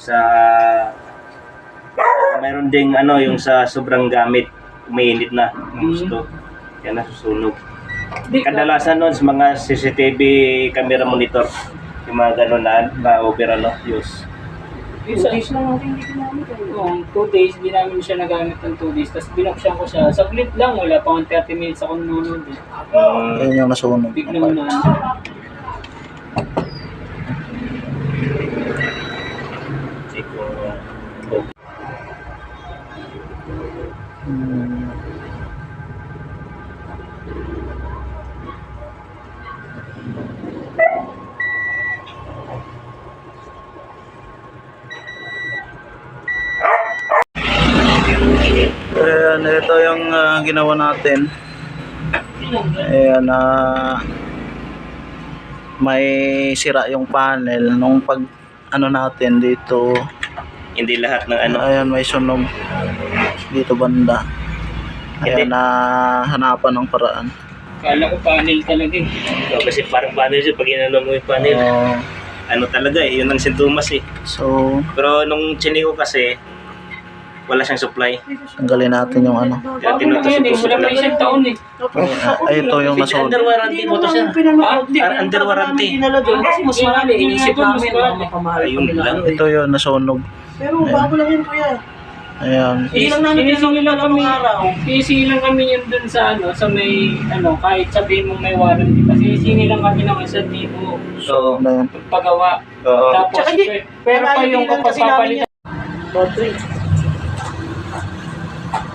Sa mayroon ding yung sa sobrang gamit, umiinit na gusto. Kaya nasusunog. Kadalasan noon sa mga CCTV camera monitor, yung mga gano'n na over use. Yung 2 days lang natin hindi ginamit. Oo, 2 days, hindi namin siya nagamit ng 2 days. Tapos binuksan ko siya. Saglit lang, wala pa 30 minutes ako nanonood. Ayun yung nasunog. Biglang na. Ayan, ito yung ginawa natin. Ayan, may sira yung panel nung pag natin dito. Hindi lahat ng Ayan, may sunog dito banda. Ayan, hanapan ng paraan. Kala ko panel talaga eh. Kasi parang panel siya pag inano mo yung panel. Talaga yun ang sintomas eh. So, pero nung chiniko kasi, wala siyang supply. tanggalin natin yung Kaya tinutusok eh, wala pa isang taon eh. Ay, ito yung nasunog. Under warranty mo to siya. Under warranty. Kasi mas marami, inisip namin. Ayun lang. Ito yung nasunog. Pero bago lang yun, kuya. Ayan. Sinisingil lang kami. Sinisingil lang kami yun dun sa sa may kahit sabihin mo may warranty. Kasi sinisingil lang kami ng 1,000 So, pagpagawa. Tapos, pero pa yung kapapalitan.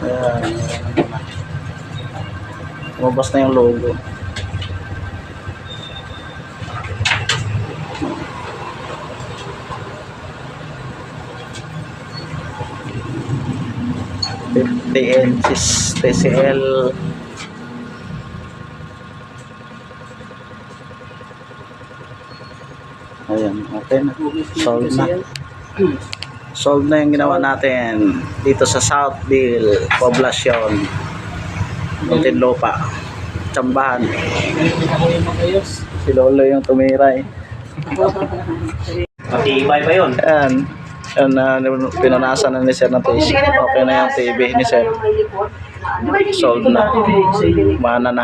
Ayan. Lumabas na yung logo. TCL. Ayan, okay na. Solve na. Solve na yung ginawa natin dito sa Southville, Poblacion, Muntinlupa, Tsambahan. Si Lolo yung tumiray. matibay pa yun. Ayan. Ayan, pinanasan na ni Sir na TC. Okay na yung TV ni Sir. Solve na. Mana na.